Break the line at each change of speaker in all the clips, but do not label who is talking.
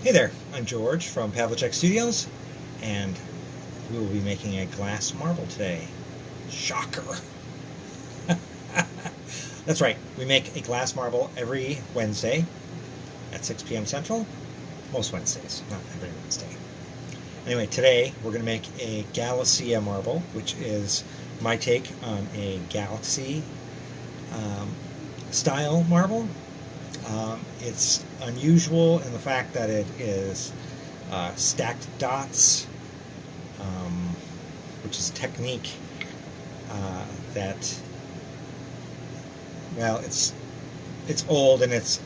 Hey there, I'm George from Pavliscak Studios, and we will be making a glass marble today. Shocker! That's right, we make a glass marble every Wednesday at 6 p.m. Central. Most Wednesdays, not every Wednesday. Anyway, today we're going to make a Galassia marble, which is my take on a galaxy style marble. It's unusual in the fact that it is stacked dots, which is a technique that, well, it's old, and it's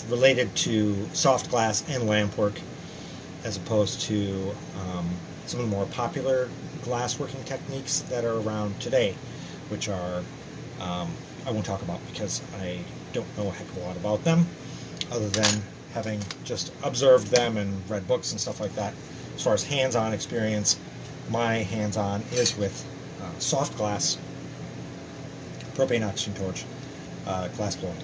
related to soft glass and lamp work, as opposed to some of the more popular glassworking techniques that are around today, which are I won't talk about because I don't know a heck of a lot about them, other than having just observed them and read books and stuff like that. As far as hands-on experience, my hands-on is with soft glass, propane oxygen torch, glass blowing.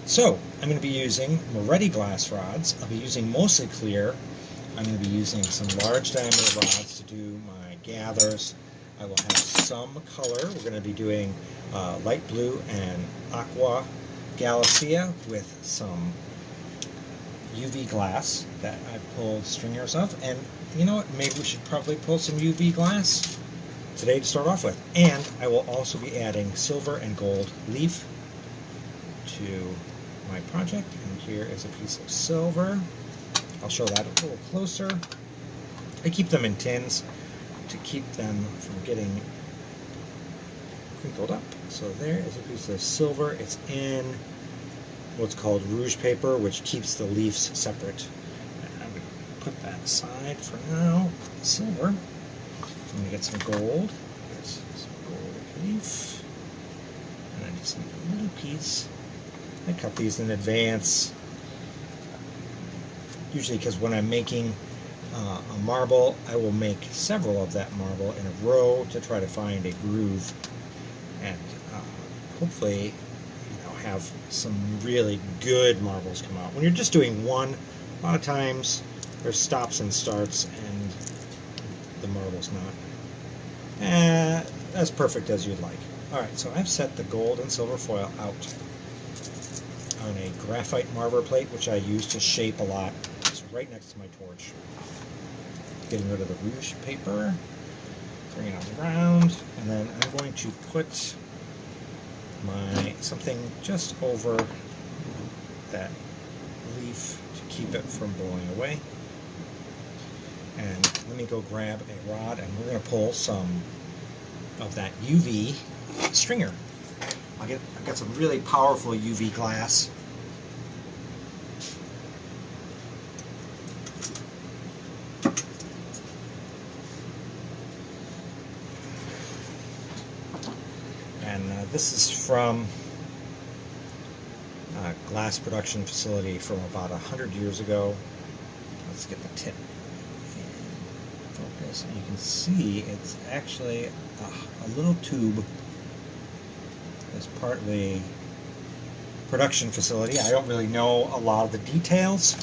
So I'm going to be using Moretti glass rods. I'll be using mostly clear. I'm going to be using some large diameter rods to do my gathers. I will have some color. We're going to be doing light blue and aqua Galassia with some UV glass that I've pulled stringers of. And you know what? Maybe we should probably pull some UV glass today to start off with. And I will also be adding silver and gold leaf to my project. And here is a piece of silver. I'll show that a little closer. I keep them in tins to keep them from getting crinkled up. So there is a piece of silver. It's in what's called rouge paper, which keeps the leaves separate. And I'm going to put that aside for now. Silver. I'm going to get some gold. There's some gold leaf. And I just need a little piece. I cut these in advance, usually because when I'm making a marble, I will make several of that marble in a row to try to find a groove, and hopefully have some really good marbles come out. When you're just doing one, a lot of times there's stops and starts and the marble's not as perfect as you'd like. Alright, so I've set the gold and silver foil out on a graphite marble plate, which I use to shape a lot. It's right next to my torch. Getting rid of the rouge paper, throwing it on the ground, and then I'm going to put something just over that leaf to keep it from blowing away. And let me go grab a rod, and we're going to pull some of that UV stringer. I've got some really powerful UV glass. And this is from a glass production facility from about 100 years ago. Let's get the tip in focus. And you can see it's actually a little tube as part of the production facility. I don't really know a lot of the details.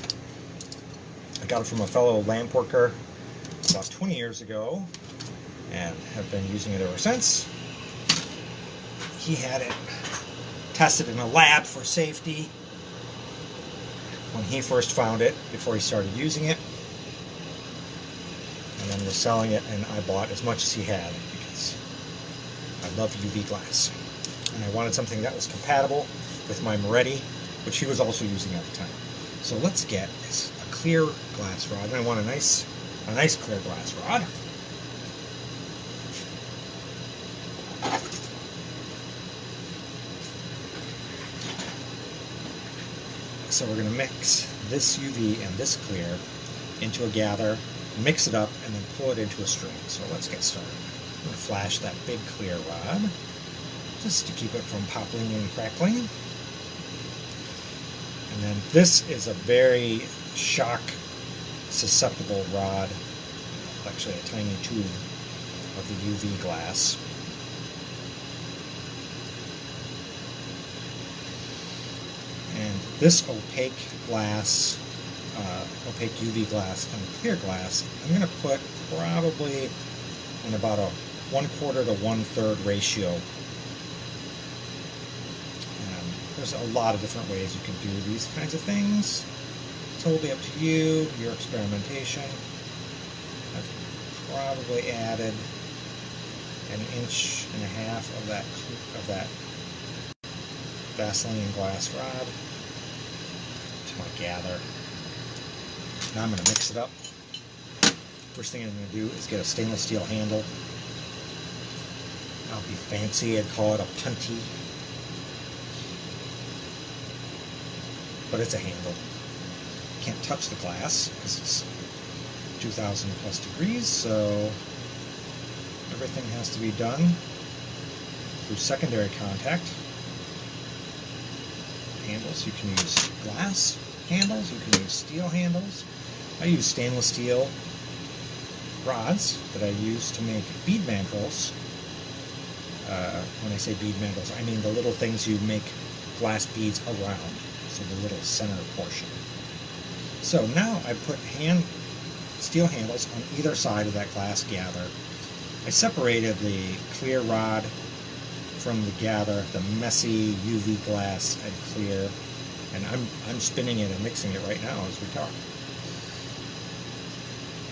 I got it from a fellow lamp worker about 20 years ago and have been using it ever since. He had it tested in a lab for safety when he first found it, before he started using it, and then was selling it, and I bought as much as he had because I love UV glass. And I wanted something that was compatible with my Moretti, which he was also using at the time. So let's get a clear glass rod, and I want a nice clear glass rod. So we're going to mix this UV and this clear into a gather, mix it up, and then pull it into a string. So let's get started. I'm going to flash that big clear rod, just to keep it from popping and crackling. And then this is a very shock susceptible rod, actually a tiny tube of the UV glass. And this opaque glass opaque UV glass and the clear glass, I'm going to put probably in about a 1/4 to 1/3 ratio. And there's a lot of different ways you can do these kinds of things. Totally up to you, your experimentation. I've probably added 1.5 inches of that Vaseline glass rod to my gather. Now I'm going to mix it up. First thing I'm going to do is get a stainless steel handle. I'll be fancy, I'd call it a punty, but it's a handle. Can't touch the glass because it's 2,000 plus degrees, so everything has to be done through secondary contact. Handles, you can use glass handles, you can use steel handles. I use stainless steel rods that I use to make bead mandrels. When I say bead mandrels, I mean the little things you make glass beads around, so the little center portion. So now I put steel handles on either side of that glass gather. I separated the clear rod from the gather, the messy UV glass and clear, and I'm spinning it and mixing it right now as we talk.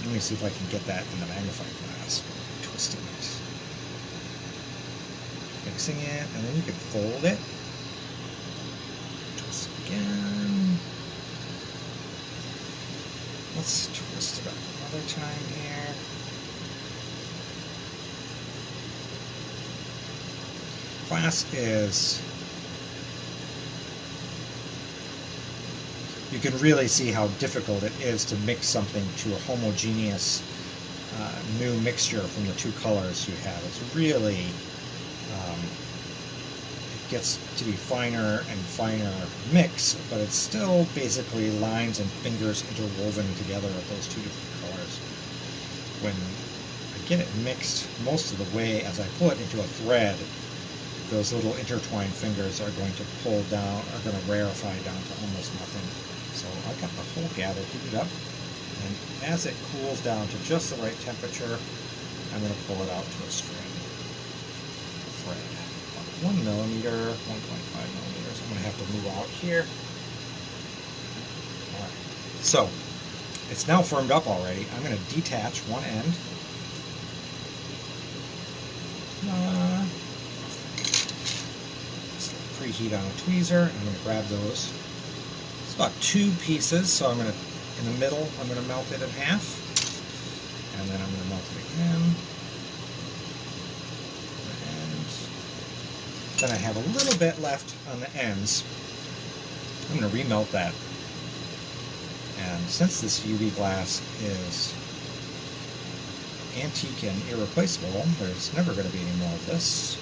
Let me see if I can get that in the magnifying glass. Twisting it. Mixing it, and then you can fold it. Twist again. Let's twist it up another time here. Glass is, you can really see how difficult it is to mix something to a homogeneous new mixture from the two colors you have. It's really, it gets to be finer and finer mix, but it's still basically lines and fingers interwoven together of those two different colors. When I get it mixed most of the way as I pull it into a thread, those little intertwined fingers are going to pull down, are going to rarefy down to almost nothing. So I've got the whole gather heated up, and as it cools down to just the right temperature, I'm going to pull it out to a string thread. About 1 millimeter, 1.5 millimeters. I'm going to have to move out here. All right. So it's now firmed up already. I'm going to detach one end. Preheat on a tweezer. I'm going to grab those. It's about 2 pieces, so I'm going to, in the middle, I'm going to melt it in half, and then I'm going to melt it again, and then I have a little bit left on the ends. I'm going to remelt that, and since this UV glass is antique and irreplaceable, there's never going to be any more of this.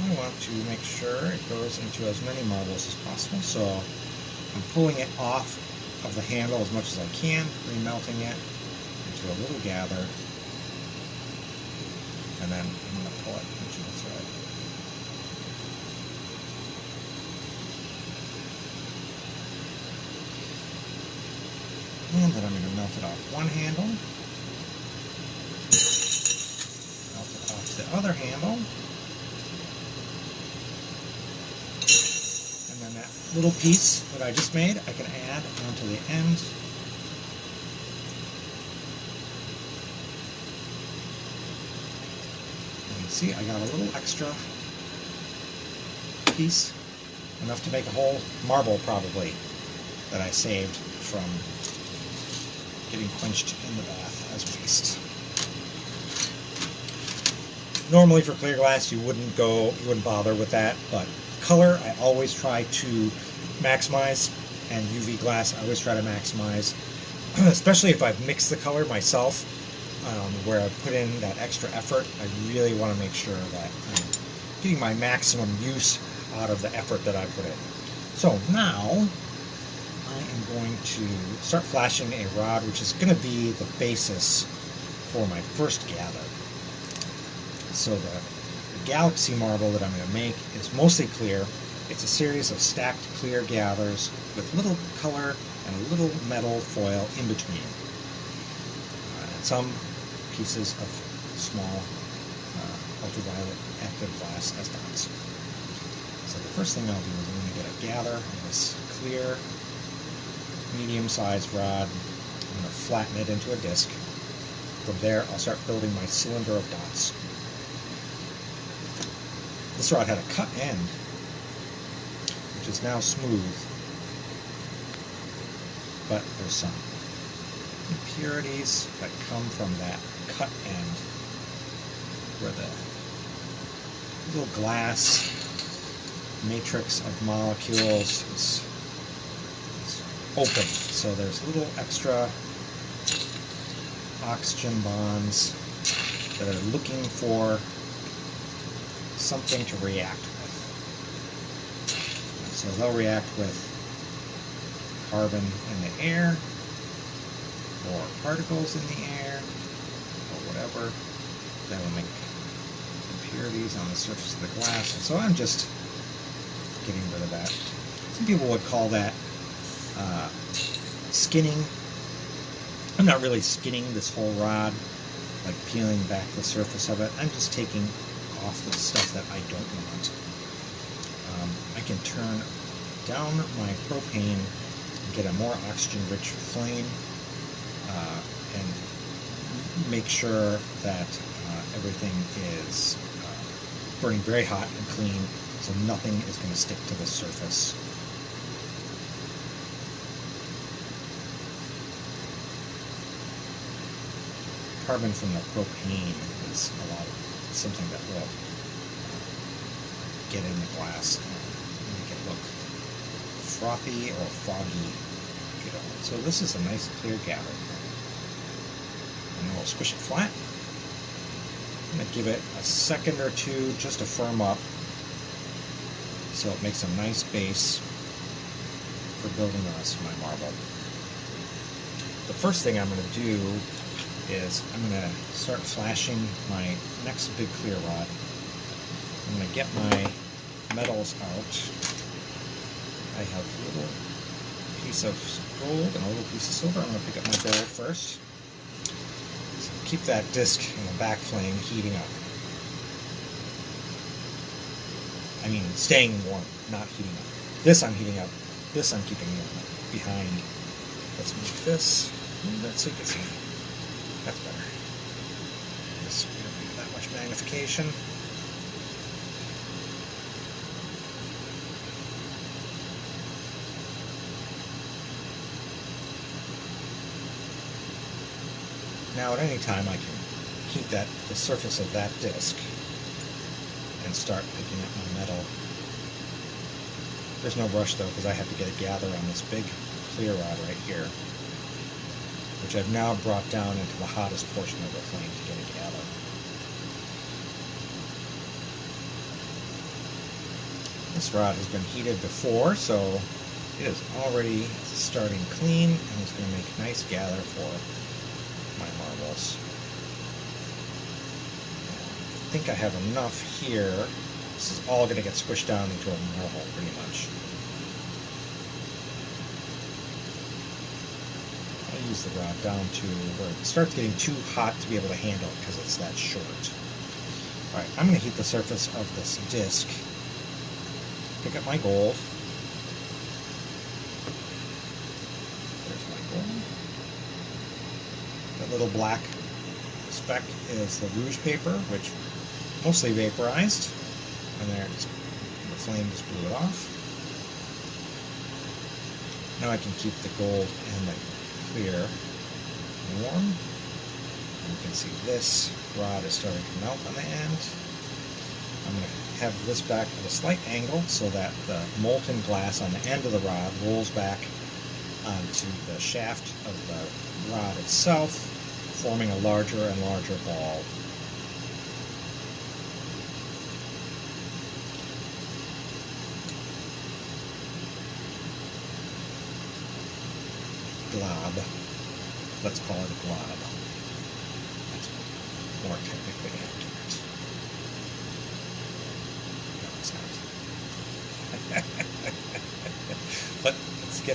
I want to make sure it goes into as many marbles as possible, so I'm pulling it off of the handle as much as I can, remelting it into a little gather, and then I'm going to pull it into the thread. And then I'm going to melt it off one handle, melt it off the other handle, and that little piece that I just made, I can add onto the end. And you see, I got a little extra piece, enough to make a whole marble probably, that I saved from getting quenched in the bath as waste. Normally for clear glass you wouldn't bother with that, but color I always try to maximize, and UV glass I always try to maximize, especially if I've mixed the color myself, where I put in that extra effort. I really want to make sure that I'm getting my maximum use out of the effort that I put in. So now I am going to start flashing a rod, which is going to be the basis for my first gather. So the The galaxy marble that I'm going to make is mostly clear. It's a series of stacked clear gathers with little color and a little metal foil in between. And some pieces of small ultraviolet active glass as dots. So the first thing I'll do is I'm going to get a gather of this clear, medium-sized rod. I'm going to flatten it into a disc. From there, I'll start building my cylinder of dots. This rod had a cut end, which is now smooth, but there's some impurities that come from that cut end where the little glass matrix of molecules is open. So there's little extra oxygen bonds that are looking for something to react with. So they'll react with carbon in the air, or particles in the air, or whatever that will make impurities on the surface of the glass. And so I'm just getting rid of that. Some people would call that skinning. I'm not really skinning this whole rod, like peeling back the surface of it. I'm just taking off the stuff that I don't want. I can turn down my propane and get a more oxygen-rich flame and make sure that everything is burning very hot and clean, so nothing is going to stick to the surface. Carbon from the propane is something that will get in the glass and make it look frothy or foggy. So this is a nice clear gather. And then we'll squish it flat. I'm going to give it a second or two just to firm up so it makes a nice base for building the rest of my marble. The first thing I'm going to do is I'm going to start flashing my next big clear rod. I'm going to get my metals out. I have a little piece of gold and a little piece of silver. I'm going to pick up my gold first. So keep that disc in the back flame heating up. I mean staying warm, not heating up. This I'm heating up. This I'm keeping warm behind. Let's move this a little bit so you can see. That's better. This we don't need that much magnification. Now at any time I can heat the surface of that disc and start picking up my metal. There's no rush though, because I have to get a gather on this big clear rod right here, which I've now brought down into the hottest portion of the flame to get a gather. This rod has been heated before, so it is already starting clean and it's going to make a nice gather for my marbles. I think I have enough here. This is all going to get squished down into a marble pretty much. I use the rod down to where it starts getting too hot to be able to handle it because it's that short. Alright, I'm going to heat the surface of this disc. Pick up my gold. There's my gold. That little black speck is the rouge paper, which mostly vaporized. And there, the flame just blew it off. Now I can keep the gold and the clear warm. And you can see this rod is starting to melt on the end. I'm going to have this back at a slight angle so that the molten glass on the end of the rod rolls back onto the shaft of the rod itself, forming a larger and larger ball. Glob. Let's call it a glob. That's more technically accurate.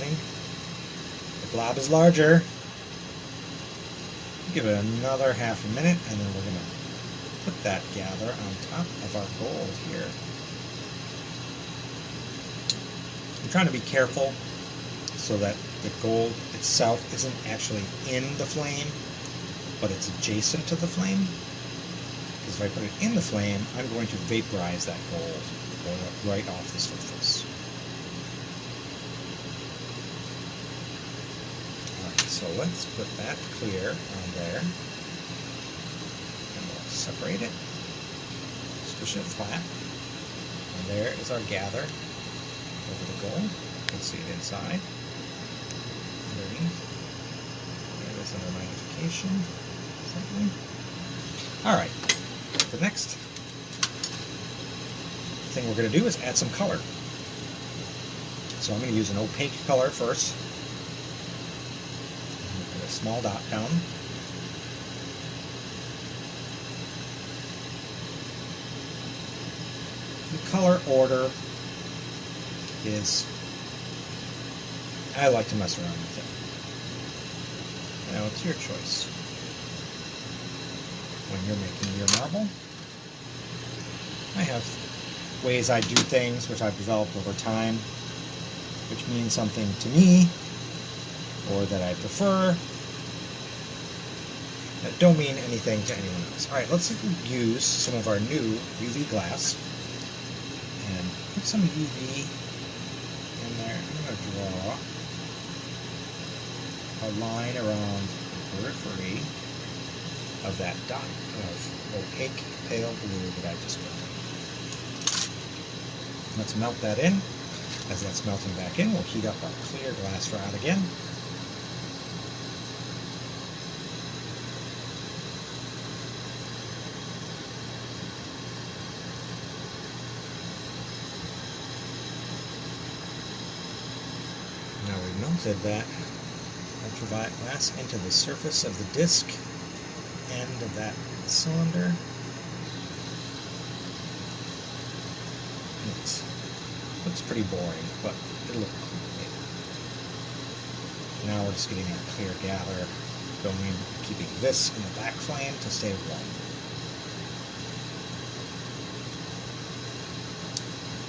the glob is larger. Give it another half a minute, and then we're going to put that gather on top of our gold here. I'm trying to be careful so that the gold itself isn't actually in the flame, but it's adjacent to the flame. Because if I put it in the flame, I'm going to vaporize that gold right off the surface. Alright, so let's put that clear on there. And we'll separate it, squish it flat. And there is our gather over the gold. You can see it inside. Underneath. There is another magnification. Alright, the next thing we're going to do is add some color. So I'm going to use an opaque color first. Put a small dot down. The color order is, I like to mess around with it. Now it's your choice. When you're making your marble, I have ways I do things which I've developed over time, which mean something to me, or that I prefer, that don't mean anything to anyone else. Alright, let's use some of our new UV glass and put some UV in there. I'm going to draw a line around the periphery of that dot of opaque pale blue that I just put. Let's melt that in. As that's melting back in, we'll heat up our clear glass rod again. Now we melted that ultraviolet glass into the surface of the disc end of that cylinder. It looks pretty boring, but it'll look cool. Now we're just getting our clear gather going, keeping this in the back flame to stay warm.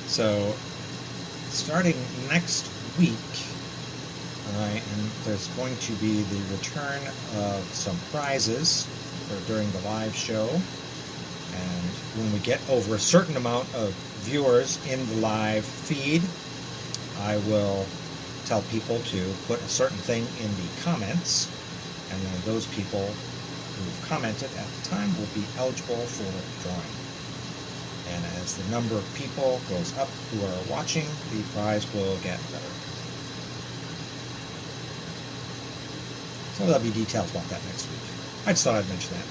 So, starting next week, and there's going to be the return of some prizes during the live show, and when we get over a certain amount of viewers in the live feed, I will tell people to put a certain thing in the comments, and then those people who've commented at the time will be eligible for drawing. And as the number of people goes up who are watching, the prize will get better. So there'll be details about that next week. I just thought I'd mention that.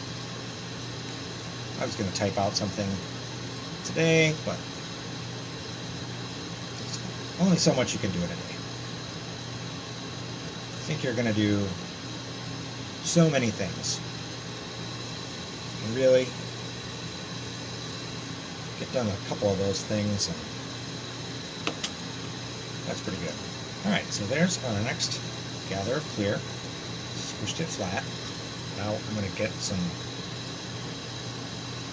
I was going to type out something today, but only so much you can do in a day. I think you're going to do so many things. And really get done a couple of those things, and that's pretty good. Alright, so there's our next gather of clear. Squished it flat. Now I'm going to get some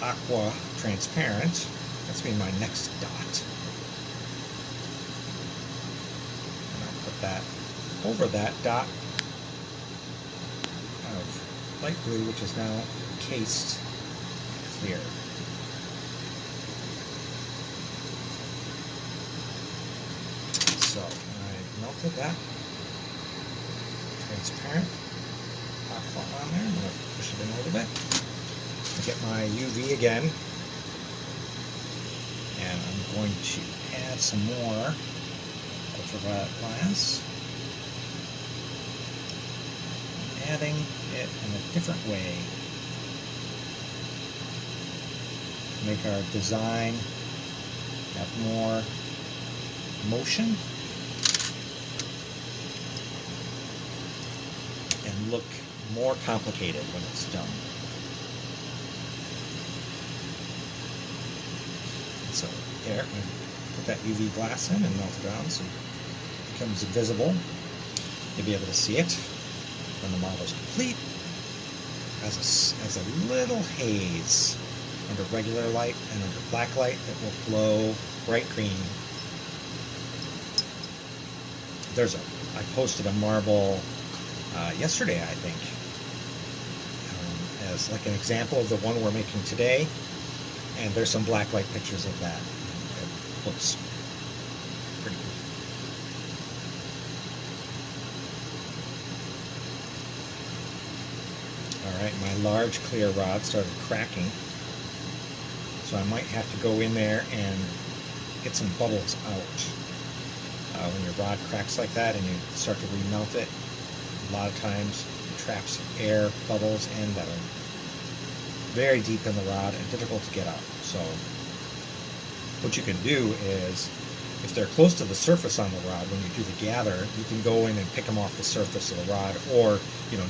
aqua transparent. That's going to be my next dot. And I'll put that over that dot of light blue, which is now encased clear. So I melted that transparent aqua on there. I'm going to push it in a little bit. Get my UV again, and I'm going to add some more ultraviolet glass. I'm adding it in a different way to make our design have more motion and look more complicated when it's done. So there, I put that UV glass in and melt it down so it becomes invisible. You'll be able to see it when the model's complete as a little haze under regular light, and under black light it will glow bright green. I posted a marble yesterday, I think, as like an example of the one we're making today, and there's some black light pictures of that. It looks pretty cool. Alright, my large clear rod started cracking, so I might have to go in there and get some bubbles out. When your rod cracks like that and you start to remelt it, a lot of times it traps air bubbles in that are very deep in the rod and difficult to get out. So what you can do is, if they're close to the surface on the rod when you do the gather, you can go in and pick them off the surface of the rod, or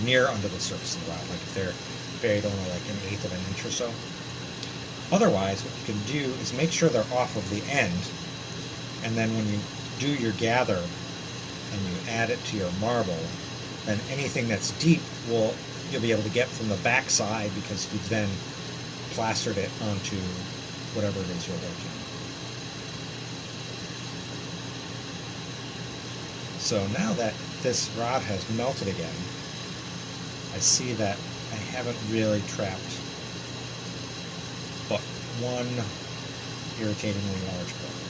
near under the surface of the rod, like if they're buried only like 1/8 of an inch or so. Otherwise, what you can do is make sure they're off of the end, and then when you do your gather and you add it to your marble, then anything that's deep you'll be able to get from the back side, because you've then plastered it onto whatever it is you're working. So now that this rod has melted again, I see that I haven't really trapped but one irritatingly large bubble.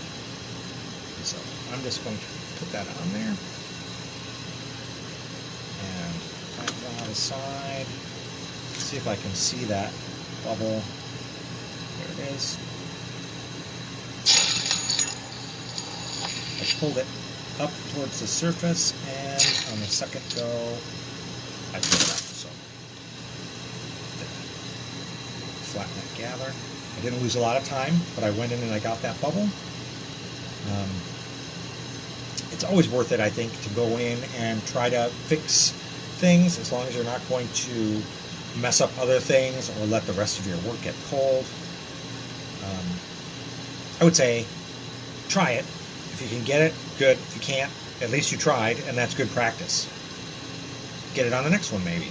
So I'm just going to put that on there and put that rod aside. See if I can see that bubble. There it is. I pulled it up towards the surface, and on the second go, I pulled it up. So flatten that gather. I didn't lose a lot of time, but I went in and I got that bubble. It's always worth it, I think, to go in and try to fix things, as long as you're not going to mess up other things or let the rest of your work get cold. I would say try it. If you can get it, good. If you can't, at least you tried, and that's good practice. Get it on the next one, maybe.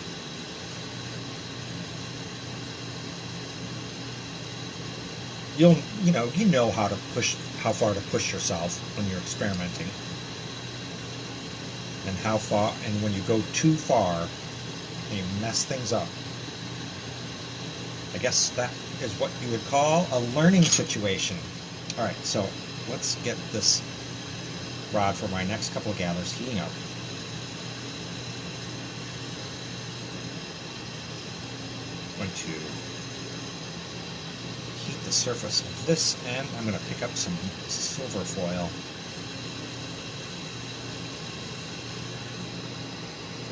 You know how far to push yourself when you're experimenting, and how far, and when you go too far and you mess things up. I guess that is what you would call a learning situation. All right, so let's get this rod for my next couple of gathers heating up. I'm going to heat the surface of this, and I'm going to pick up some silver foil.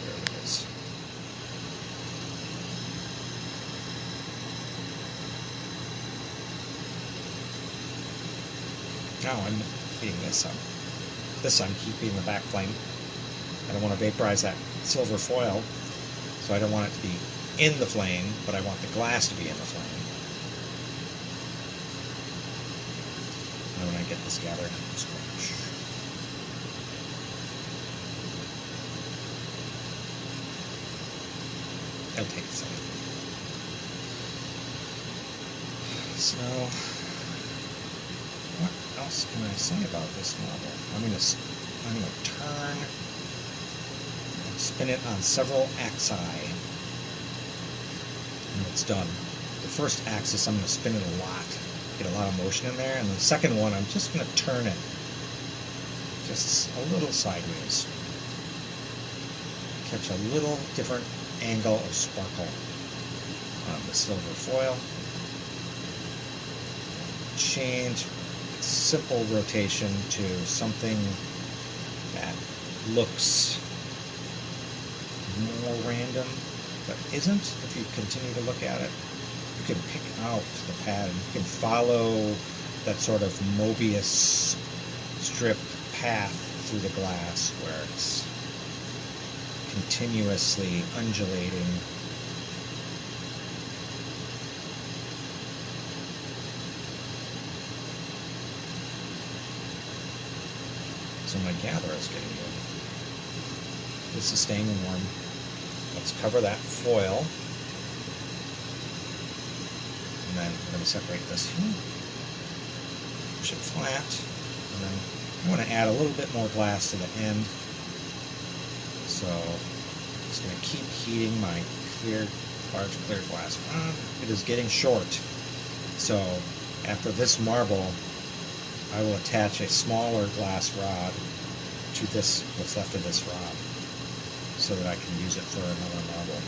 There it is. Now I'm heating this up. This I'm keeping the back flame. I don't want to vaporize that silver foil, so I don't want it to be in the flame, but I want the glass to be in the flame. And when I get this gathered, squash. It'll take a second. So, what else can I say about this model? I'm going to turn and spin it on several axi when it's done. The first axis I'm going to spin it a lot, get a lot of motion in there, and the second one I'm just going to turn it just a little sideways. Catch a little different angle of sparkle on the silver foil. Change simple rotation to something that looks more random, but isn't. If you continue to look at it, you can pick out the pattern. You can follow that sort of Mobius strip path through the glass where it's continuously undulating. So my gather is getting moved. This is staying warm. Let's cover that foil. And then we're going to separate this here. Push it flat. And then I want to add a little bit more glass to the end. So I'm just going to keep heating my large clear glass rod. It is getting short. So after this marble, I will attach a smaller glass rod to this, what's left of this rod, so that I can use it for another marble.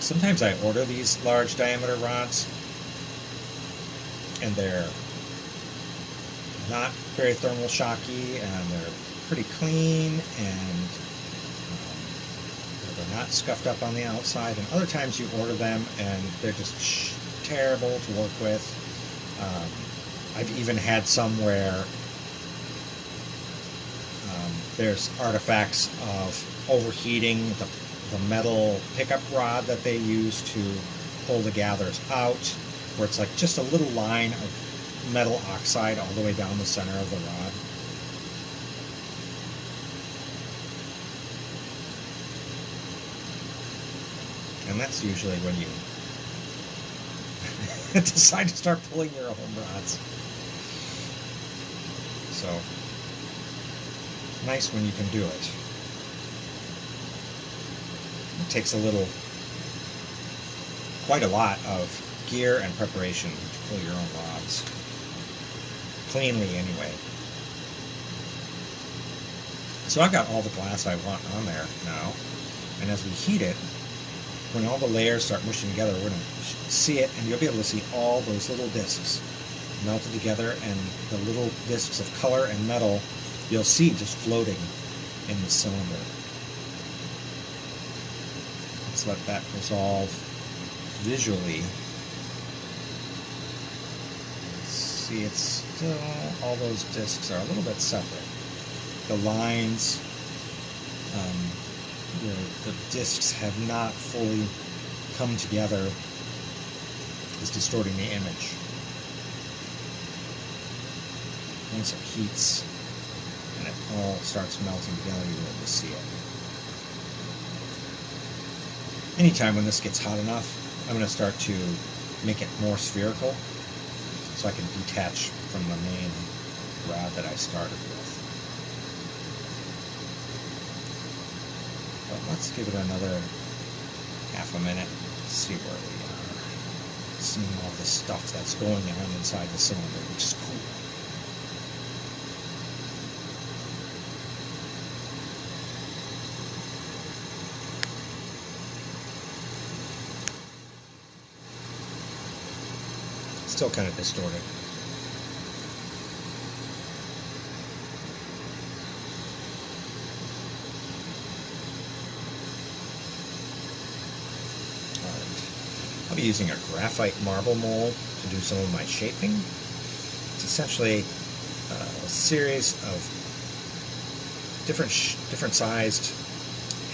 Sometimes I order these large diameter rods, and they're not very thermal shocky, and they're pretty clean, and they're not scuffed up on the outside. And other times you order them and they're just terrible to work with. I've even had some where there's artifacts of overheating the metal pickup rod that they use to pull the gathers out, where it's like just a little line of metal oxide all the way down the center of the rod. And that's usually when you decide to start pulling your own rods. So, nice when you can do it. It takes quite a lot of gear and preparation to pull your own rods. Cleanly, anyway. So I've got all the glass I want on there now, and as we heat it, when all the layers start mushing together, we're going to see it, and you'll be able to see all those little discs melted together, and the little discs of color and metal you'll see just floating in the cylinder. Let's let that resolve visually. See, it's still, all those discs are a little bit separate. The lines, the discs have not fully come together, is distorting the image. Once it heats and it all starts melting together, you'll be able to see it. Anytime when this gets hot enough, I'm going to start to make it more spherical so I can detach from the main rod that I started with. But let's give it another half a minute, see where we are. Seeing all the stuff that's going on inside the cylinder, which is cool. Still kind of distorted. I'll be using a graphite marble mold to do some of my shaping. It's essentially a series of different sized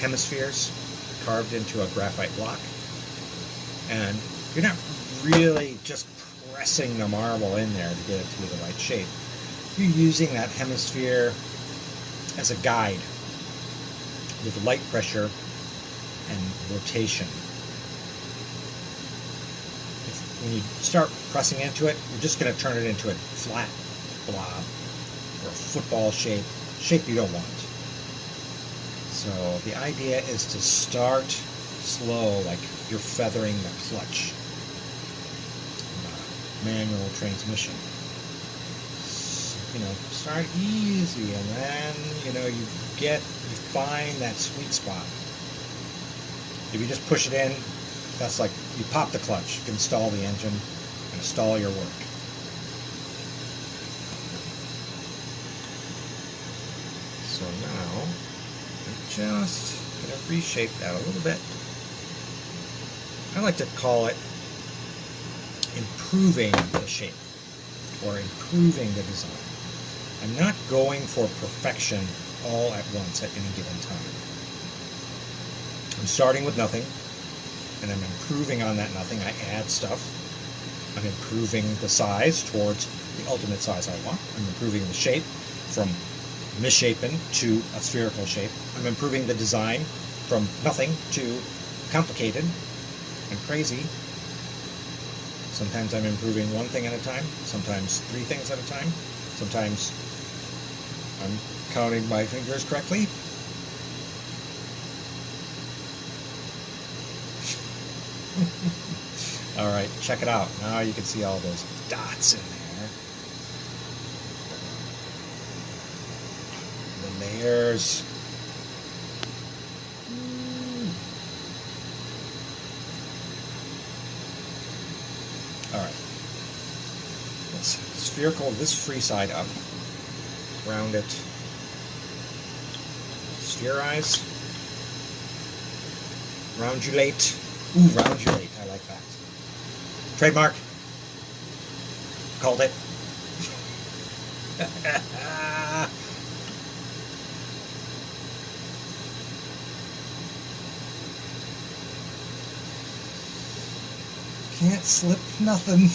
hemispheres carved into a graphite block. And you're not really just pressing the marble in there to get it to be the right shape. You're using that hemisphere as a guide with light pressure and rotation. When you start pressing into it, you're just going to turn it into a flat blob or a football shape you don't want. So the idea is to start slow, like you're feathering the clutch in a manual transmission. Start easy, and then you find that sweet spot. If you just push it in, that's like you pop the clutch, you can stall the engine and stall your work. So now I'm just going to reshape that a little bit. I like to call it improving the shape or improving the design. I'm not going for perfection all at once at any given time. I'm starting with nothing, and I'm improving on that nothing. I add stuff, I'm improving the size towards the ultimate size I want. I'm improving the shape from misshapen to a spherical shape. I'm improving the design from nothing to complicated and crazy. Sometimes I'm improving one thing at a time, sometimes 3 things at a time, sometimes I'm counting my fingers correctly. Alright, check it out. Now you can see all those dots in there. The layers. Alright. Let's spherical this free side up. Round it. Spherize. Roundulate. Ooh, roundulate. I like that. Trademark. Called it. Can't slip nothing.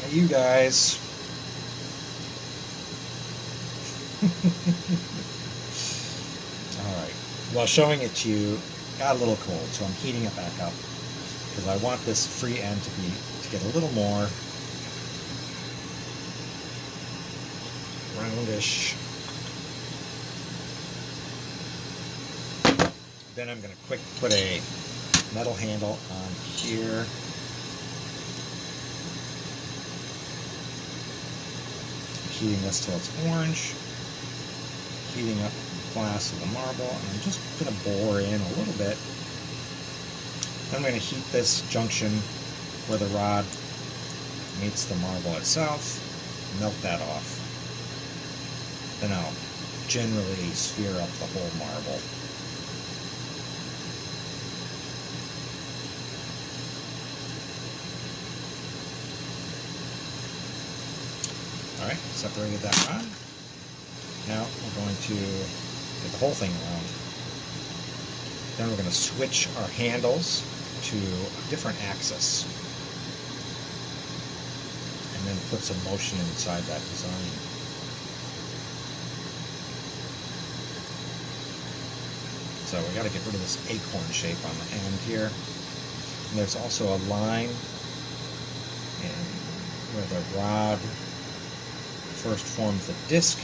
Now you guys. Alright. While showing it to you, got a little cold, so I'm heating it back up because I want this free end to get a little more roundish. Then I'm going to quick put a metal handle on here. Heating this till it's orange. Heating up the glass of the marble, and I'm just going to bore in a little bit. Then I'm going to heat this junction where the rod meets the marble itself, melt that off. Then I'll generally sphere up the whole marble. Alright, separated that rod. Now we're going to get the whole thing around. Then we're going to switch our handles to a different axis. And then put some motion inside that design. So we got to get rid of this acorn shape on the end here. And there's also a line where the rod first forms the disc,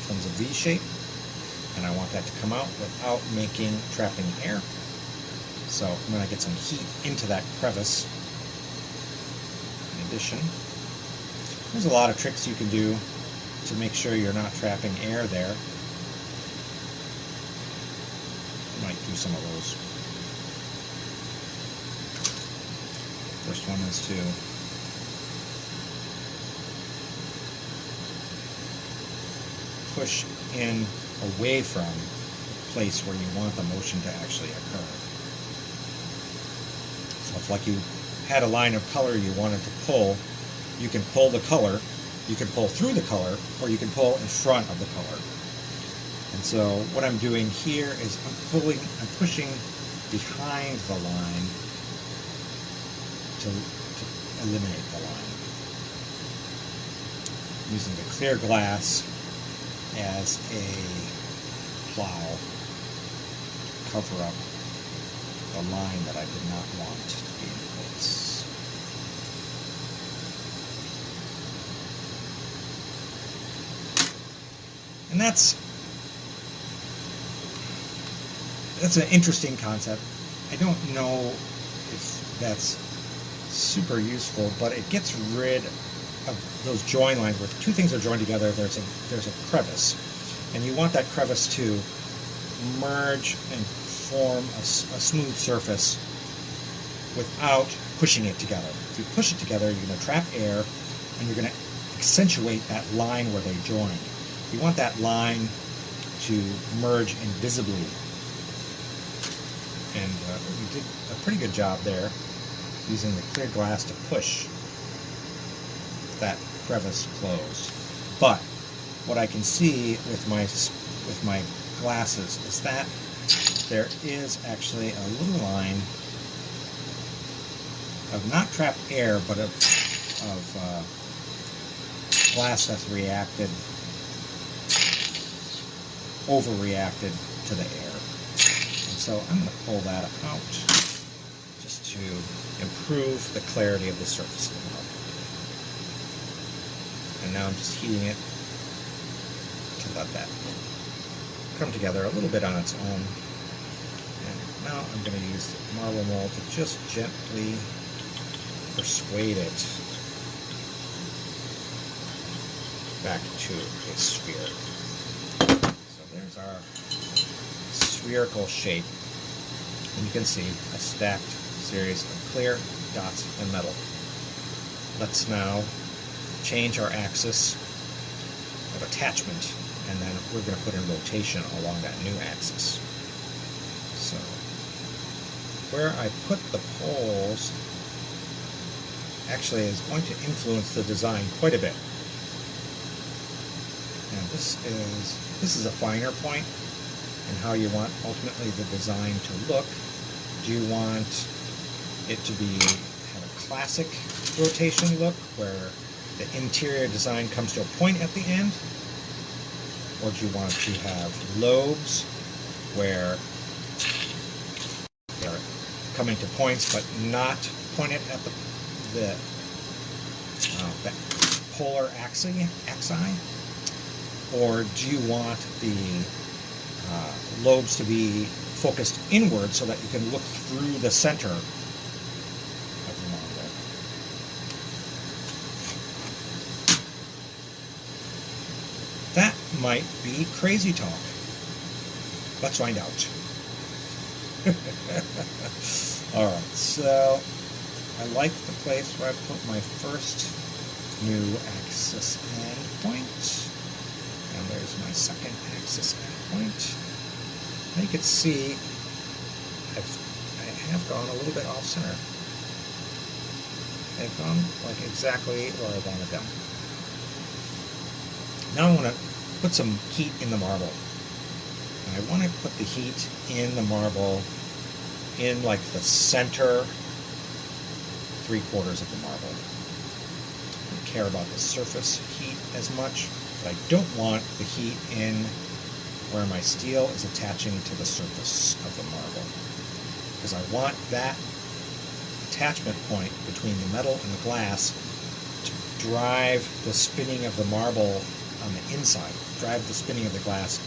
becomes a V shape, and I want that to come out without trapping air. So I'm going to get some heat into that crevice. In addition, there's a lot of tricks you can do to make sure you're not trapping air there. I might do some of those. First one is to push in away from the place where you want the motion to actually occur. So if like you had a line of color you wanted to pull, you can pull the color, you can pull through the color, or you can pull in front of the color. And so what I'm doing here is I'm pushing behind the line to eliminate the line. Using the clear glass as a plow, cover up the line that I did not want to be in place. And that's an interesting concept. I don't know if that's super useful, but it gets rid of those join lines where two things are joined together. There's a crevice, and you want that crevice to merge and form a smooth surface without pushing it together. If you push it together, you're going to trap air, and you're going to accentuate that line where they join. You want that line to merge invisibly, and we did a pretty good job there using the clear glass to push that crevice closed. But what I can see with my glasses is that there is actually a little line of not trapped air, but of glass that's reacted, overreacted to the air. And so I'm going to pull that out just to improve the clarity of the surface of the marble. And now I'm just heating it to let that come together a little bit on its own. And now I'm going to use the marble mold to just gently persuade it back to a sphere. So there's our spherical shape. And you can see a stacked series of clear dots and metal. Let's now change our axis of attachment, and then we're going to put in rotation along that new axis. So where I put the poles actually is going to influence the design quite a bit. And this is a finer point in how you want ultimately the design to look. Do you want it to have a classic rotation look where the interior design comes to a point at the end? Or do you want to have lobes where they're coming to points but not pointed at the polar axi? Or do you want the lobes to be focused inward so that you can look through the center of the marble? That might be crazy talk. Let's find out. Alright, so I like the place where I put my first new axis endpoint. And there's my second axis endpoint. Now you can see I have gone a little bit off center. They've gone like exactly where I wanted them. Now I want to put some heat in the marble. And I want to put the heat in the marble in like the center 3/4 of the marble. I don't care about the surface heat as much, but I don't want the heat in where my steel is attaching to the surface of the marble, because I want that attachment point between the metal and the glass to drive the spinning of the marble on the inside, drive the spinning of the glass.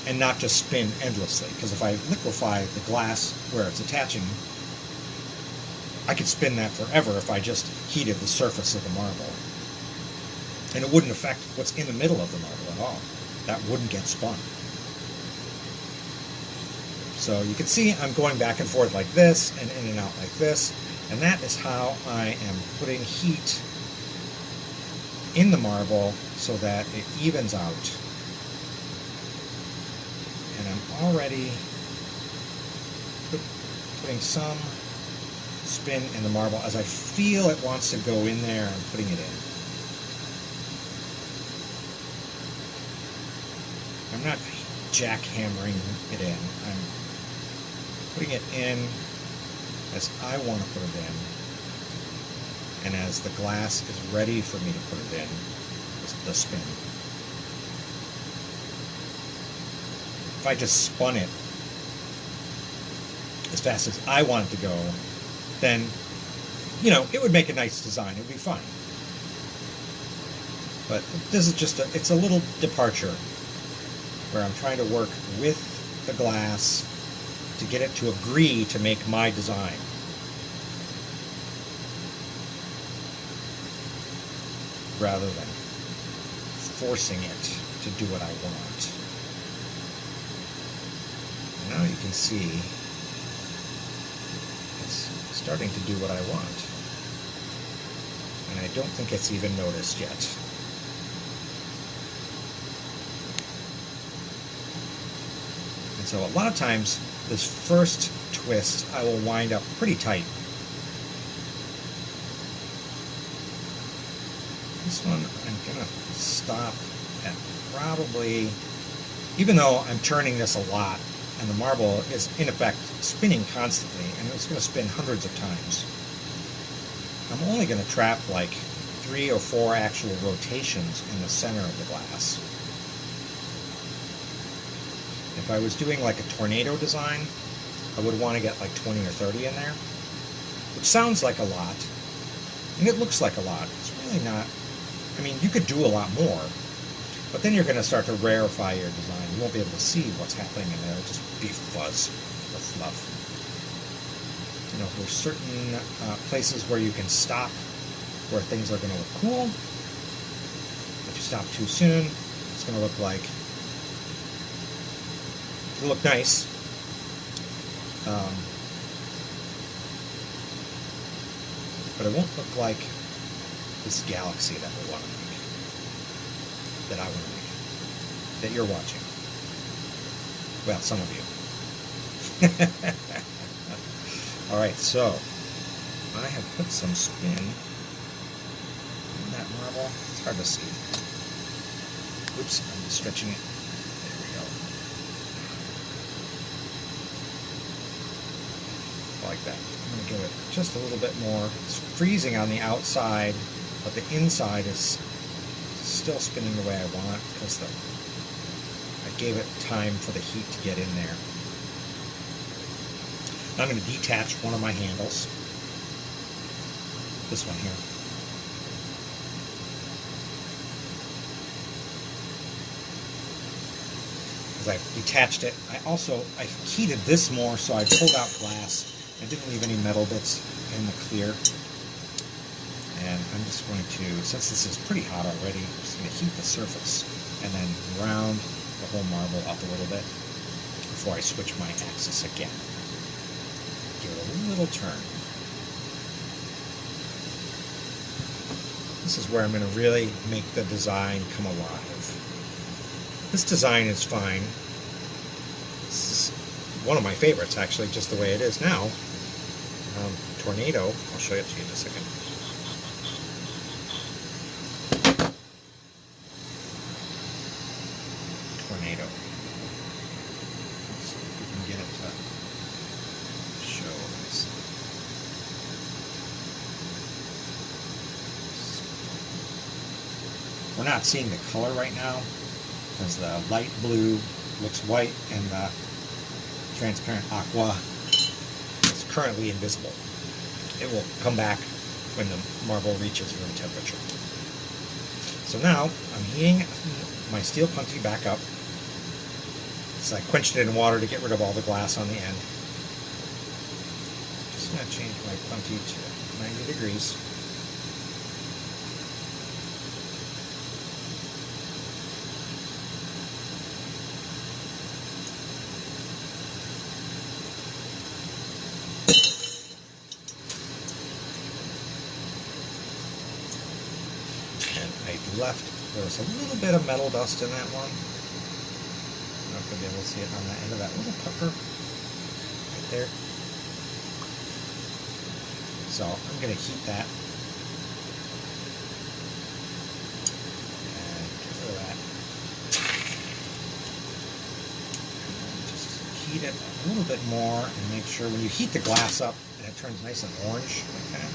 And not just spin endlessly, because if I liquefy the glass where it's attaching, I could spin that forever if I just heated the surface of the marble. And it wouldn't affect what's in the middle of the marble at all. That wouldn't get spun. So you can see I'm going back and forth like this, and in and out like this, and that is how I am putting heat in the marble so that it evens out. And I'm already putting some spin in the marble as I feel it wants to go in there. I'm putting it in. I'm not jackhammering it in. I'm putting it in as I want to put it in, and as the glass is ready for me to put it in, the spin. If I just spun it as fast as I want it to go, then, you know, it would make a nice design. It would be fine. But this is just it's a little departure where I'm trying to work with the glass to get it to agree to make my design. Rather than forcing it to do what I want. Now you can see it's starting to do what I want. And I don't think it's even noticed yet. And so a lot of times, this first twist I will wind up pretty tight. This one I'm going to stop at probably, even though I'm turning this a lot, and the marble is in effect spinning constantly, and it's going to spin hundreds of times, I'm only going to trap like 3 or 4 actual rotations in the center of the glass. If I was doing like a tornado design, I would want to get like 20 or 30 in there, which sounds like a lot, and it looks like a lot. It's really not. I mean, you could do a lot more, but then you're going to start to rarefy your design. You won't be able to see what's happening in there. It'll just be fuzz or fluff. You know, there's certain places where you can stop, where things are going to look cool. If you stop too soon, it's going to look like, it'll look nice. But it won't look like this galaxy that we want to make, that I want to make, that you're watching. Well, some of you. Alright, so I have put some spin in that marble. It's hard to see. Oops, I'm stretching it. There we go. Like that. I'm going to give it just a little bit more. It's freezing on the outside, but the inside is still spinning the way I want because I gave it time for the heat to get in there. Now I'm going to detach one of my handles. This one here. As I detached it, I heated this more, so I pulled out glass. I didn't leave any metal bits in the clear. And I'm just going to, since this is pretty hot already, I'm just going to heat the surface and then round the whole marble up a little bit before I switch my axis again. Give it a little turn. This is where I'm going to really make the design come alive. This design is fine. This is one of my favorites, actually, just the way it is now. Tornado, I'll show it to you in a second. Tornado. Let's see if we can get it to show this. We're not seeing the color right now, because the light blue looks white and the transparent aqua is currently invisible. It will come back when the marble reaches room temperature. So now I'm heating my steel putty back up. So I quenched it in water to get rid of all the glass on the end. Just going to change my putty to 90 degrees. There was a little bit of metal dust in that one. I don't know if you'll be able to see it on the end of that little pucker right there. So I'm going to heat that. And get rid of that. And just heat it a little bit more and make sure when you heat the glass up and it turns nice and orange like that,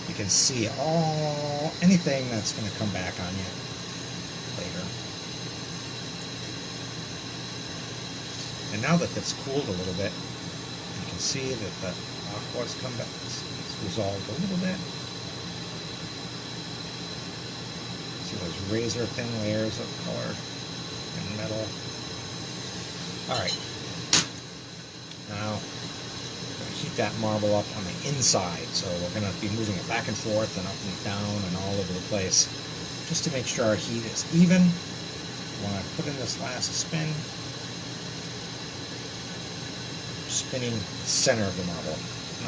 you can see anything that's going to come back on you later. And now that it's cooled a little bit, you can see that the aqua's come back. It's resolved a little bit. See those razor thin layers of color and metal. Alright. Now heat that marble up on the inside, so we're going to be moving it back and forth and up and down and all over the place, just to make sure our heat is even. When I put in this last spin, spinning the center of the marble,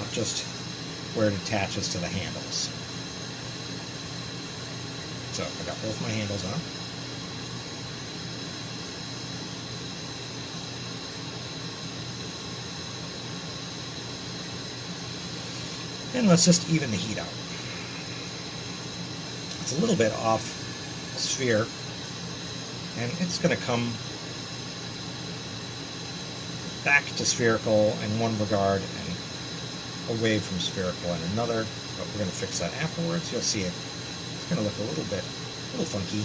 not just where it attaches to the handles. So I got both my handles on. And let's just even the heat out. It's a little bit off sphere, And it's going to come back to spherical in one regard and away from spherical in another, but we're going to fix that afterwards. You'll see it's going to look a little funky.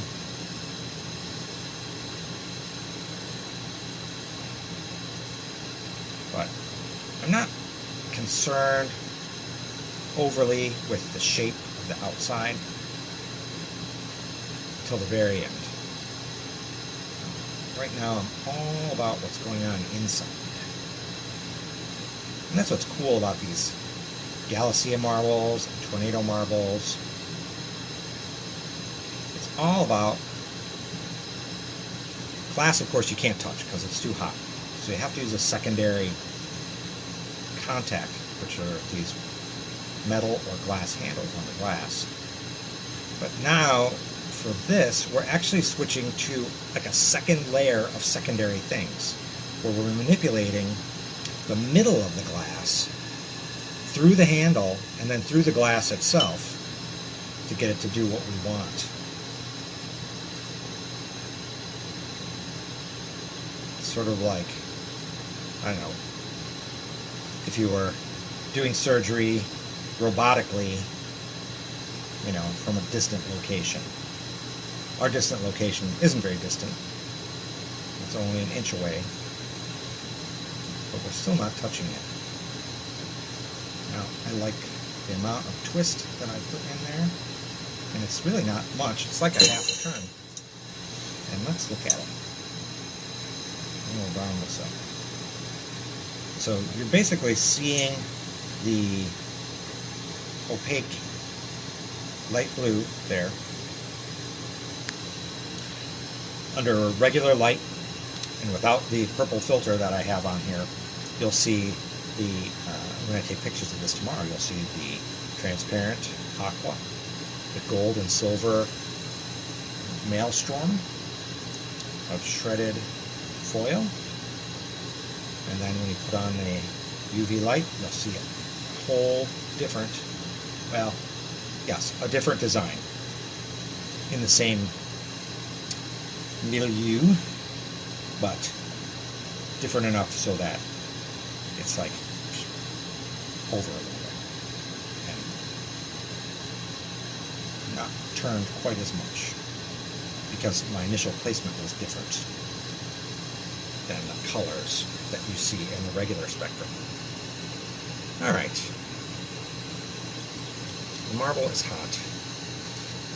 But I'm not concerned overly with the shape of the outside until the very end. Right now I'm all about what's going on inside. And that's what's cool about these Galassia marbles and tornado marbles. It's all about glass, of course, you can't touch because it's too hot. So you have to use a secondary contact, which are these metal or glass handles on the glass. But now, for this, we're actually switching to like a second layer of secondary things, where we're manipulating the middle of the glass through the handle and then through the glass itself to get it to do what we want. It's sort of like, I don't know, if you were doing surgery robotically, you know, from a distant location. Our distant location isn't very distant. It's only an inch away. But we're still not touching it. Now, I like the amount of twist that I put in there. And it's really not much. It's like a half a turn. And let's look at it. I'm going to round this up. So you're basically seeing the opaque light blue there. Under regular light and without the purple filter that I have on here, you'll see the, when I take pictures of this tomorrow, you'll see the transparent aqua, the gold and silver maelstrom of shredded foil. And then when you put on the UV light, you'll see a whole different, well, yes, a different design in the same milieu, but different enough so that it's like over a little bit and not turned quite as much, because my initial placement was different than the colors that you see in the regular spectrum. Alright, the marble is hot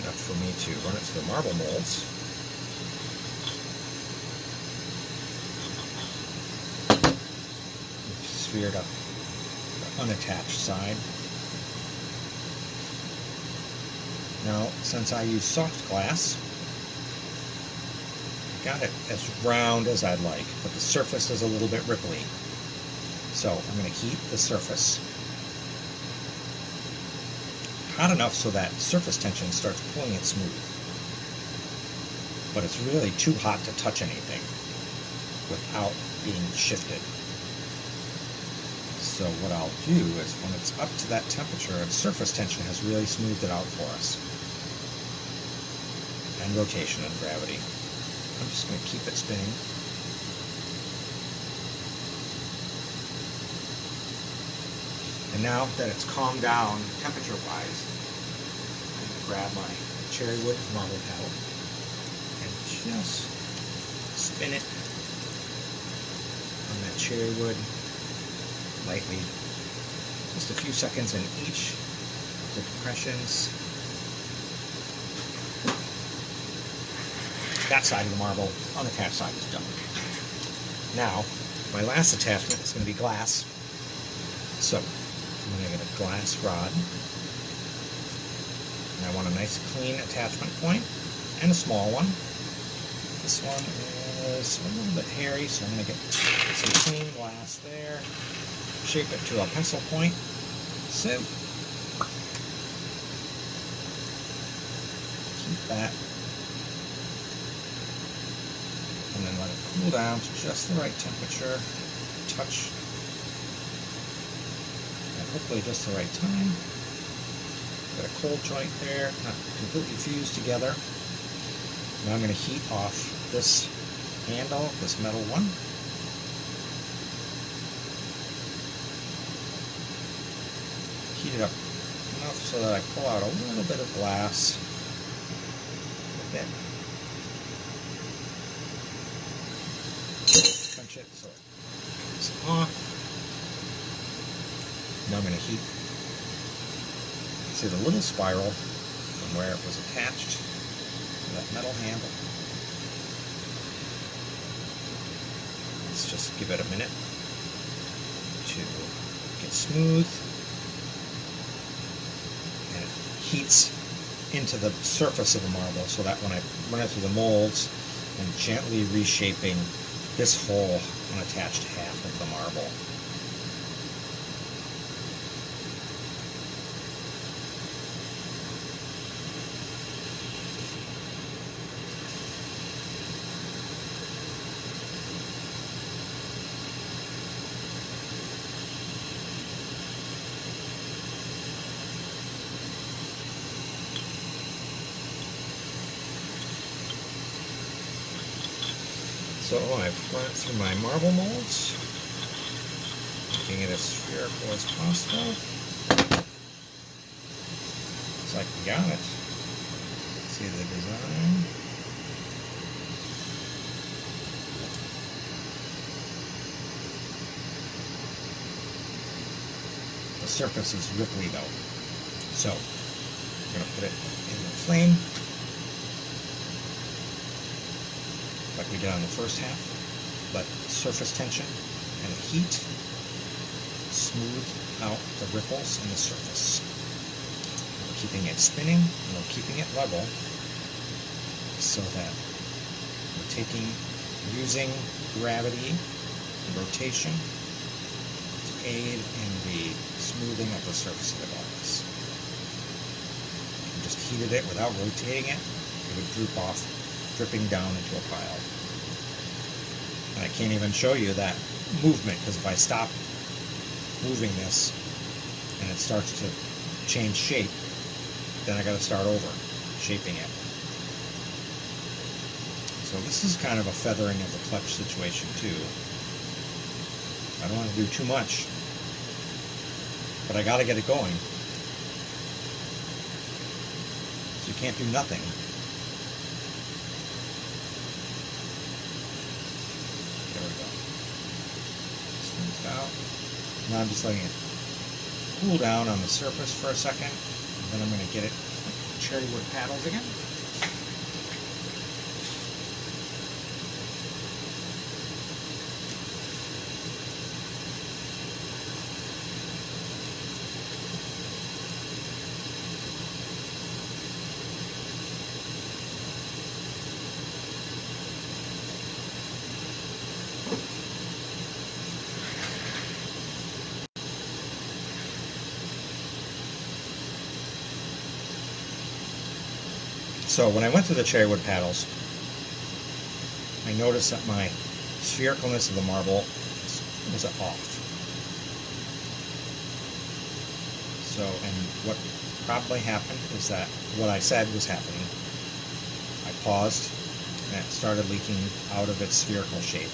enough for me to run it through the marble molds. Sphered up the unattached side. Now, since I use soft glass, I got it as round as I'd like, but the surface is a little bit ripply. So I'm going to keep the surface hot enough so that surface tension starts pulling it smooth. But it's really too hot to touch anything without being shifted. So what I'll do is, when it's up to that temperature, its surface tension has really smoothed it out for us. And rotation and gravity. I'm just going to keep it spinning. And now that it's calmed down temperature-wise, I'm going to grab my cherry wood marble palette and just spin it on that cherry wood lightly, just a few seconds in each of the compressions. That side of the marble, unattached side, is done. Now, my last attachment is going to be glass. So, I'm going to get a glass rod, and I want a nice clean attachment point, and a small one. This one is a little bit hairy, so I'm going to get some clean glass there. Shape it to a pencil point. So, keep that. And then let it cool down to just the right temperature. Touch. And hopefully just the right time. Got a cold joint there, not completely fused together. Now I'm going to heat off this handle, this metal one. Heat it up enough so that I pull out a little bit of glass. A bit. Punch it so it comes off. Now I'm going to heat. See the little spiral from where it was attached to that metal handle. Let's just give it a minute to get smooth. And it heats into the surface of the marble so that when I run it through the molds, I'm gently reshaping this whole unattached half of the marble. So I've run it through my marble molds, making it as spherical as possible. Looks like we got it. See the design. The surface is ripply though. So I'm going to put it in the flame, like we did on the first half. Let surface tension and the heat smooth out the ripples in the surface. We're keeping it spinning and we're keeping it level so that we're using gravity and rotation to aid in the smoothing of the surface of the glass. Just heated it without rotating it, it would droop off, dripping down into a pile. And I can't even show you that movement, because if I stop moving this and it starts to change shape, then I got to start over shaping it. So this is kind of a feathering of the clutch situation too. I don't want to do too much, but I got to get it going. So you can't do nothing. There we go. Smoothed out. Now I'm just letting it cool down on the surface for a second. And then I'm going to get it cherry wood paddles again. So when I went to the cherry wood paddles, I noticed that my sphericalness of the marble was off. So, and what probably happened is that what I said was happening. I paused and it started leaking out of its spherical shape.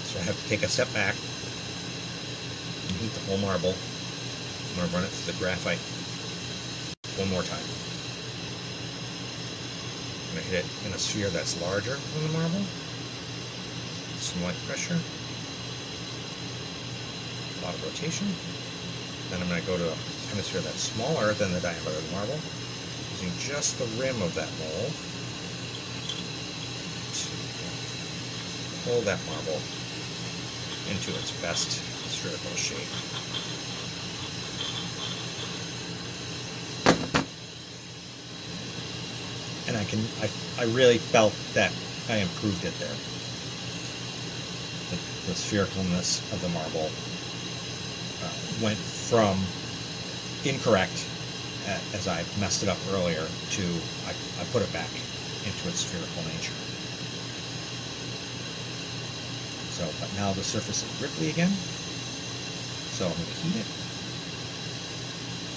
So I have to take a step back and heat the whole marble. I'm going to run it through the graphite one more time. I'm going to hit it in a sphere that's larger than the marble. Some light pressure. A lot of rotation. Then I'm going to go to a hemisphere that's smaller than the diameter of the marble, using just the rim of that mold to hold that marble into its best spherical shape. And I really felt that I improved it there. The sphericalness of the marble went from incorrect, as I messed it up earlier, to I put it back into its spherical nature. So, but now the surface is ripply again. So I'm going to heat it.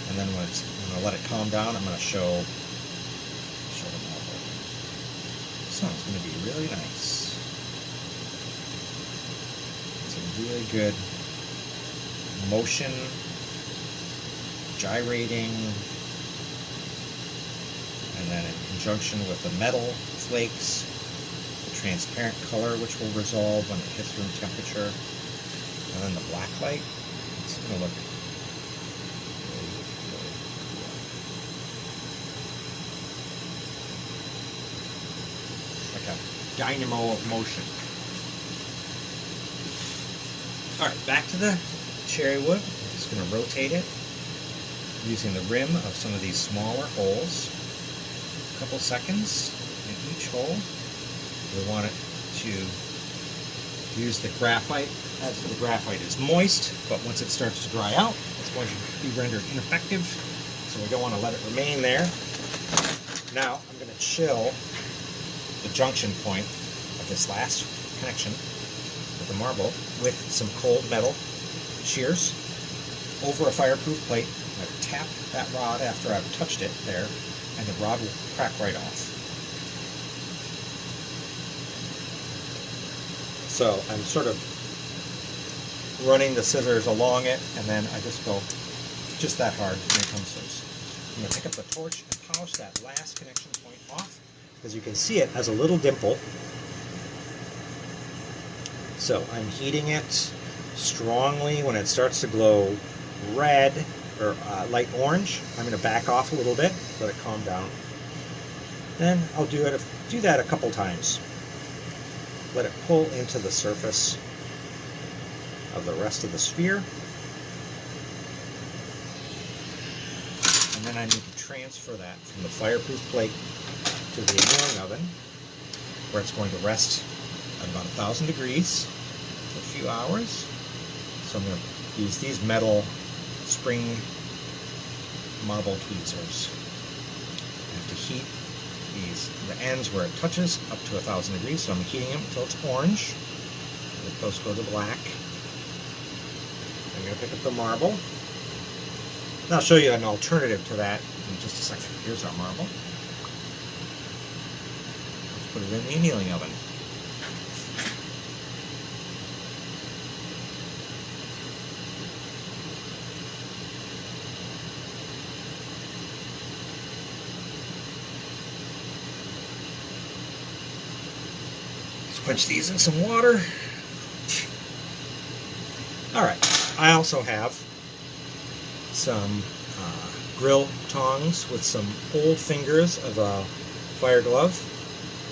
And then when I'm going to let it calm down. I'm going to show the marble. This one's going to be really nice. It's a really good motion, gyrating, and then in conjunction with the metal flakes, the transparent color which will resolve when it hits room temperature, and then the black light. It's going to look really, really cool. Like a dynamo of motion. Alright, back to the cherry wood. I'm just going to rotate it using the rim of some of these smaller holes. A couple seconds in each hole. We want it to use the graphite as the graphite is moist, but once it starts to dry out, it's going to be rendered ineffective, so we don't want to let it remain there. Now I'm going to chill the junction point of this last connection with the marble with some cold metal shears over a fireproof plate. I'm going to tap that rod after I've touched it there, and the rod will crack right off. So I'm sort of running the scissors along it, and then I just go just that hard, and it comes loose. I'm going to pick up the torch and polish that last connection point off, because you can see it has a little dimple. So I'm heating it strongly. When it starts to glow red or light orange, I'm going to back off a little bit, let it calm down. Then I'll do that a couple times. Let it pull into the surface of the rest of the sphere. And then I need to transfer that from the fireproof plate to the annealing oven, where it's going to rest at about 1,000 degrees for a few hours. So I'm going to use these metal spring marble tweezers. I have to heat the ends where it touches up to 1,000 degrees, so I'm heating them until it's orange. Let those go to black. I'm going to pick up the marble. And I'll show you an alternative to that in just a second. Here's our marble. Let's put it in the annealing oven. Quench these in some water. Alright, I also have some grill tongs with some old fingers of a fire glove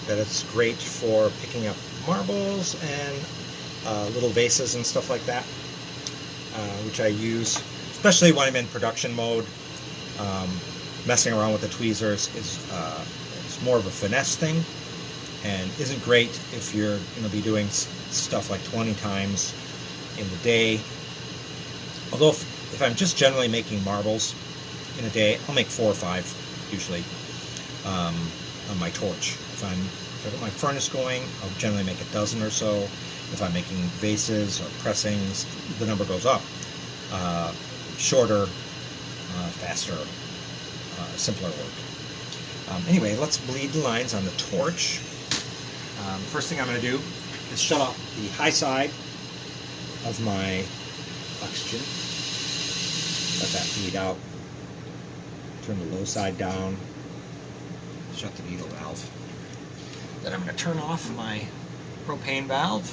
that it's great for picking up marbles and little vases and stuff like that, which I use especially when I'm in production mode. Messing around with the tweezers is it's more of a finesse thing, and isn't great if you're going to be doing stuff like 20 times in the day. Although if I'm just generally making marbles in a day, I'll make 4 or 5 usually on my torch. If I've got my furnace going, I'll generally make a dozen or so. If I'm making vases or pressings, the number goes up. Shorter, faster, simpler work. Anyway, let's bleed the lines on the torch. First thing I'm going to do is shut off the high side of my oxygen. Let that bleed out. Turn the low side down. Shut the needle valve. Then I'm going to turn off my propane valve.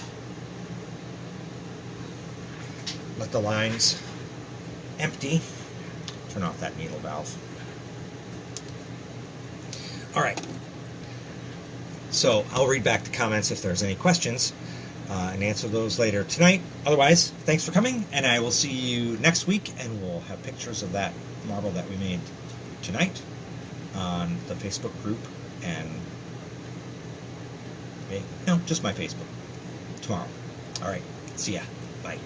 Let the lines empty. Turn off that needle valve. Alright. So I'll read back the comments if there's any questions and answer those later tonight. Otherwise, thanks for coming, and I will see you next week, and we'll have pictures of that marble that we made tonight on the Facebook group, and no, just my Facebook tomorrow. All right, see ya. Bye.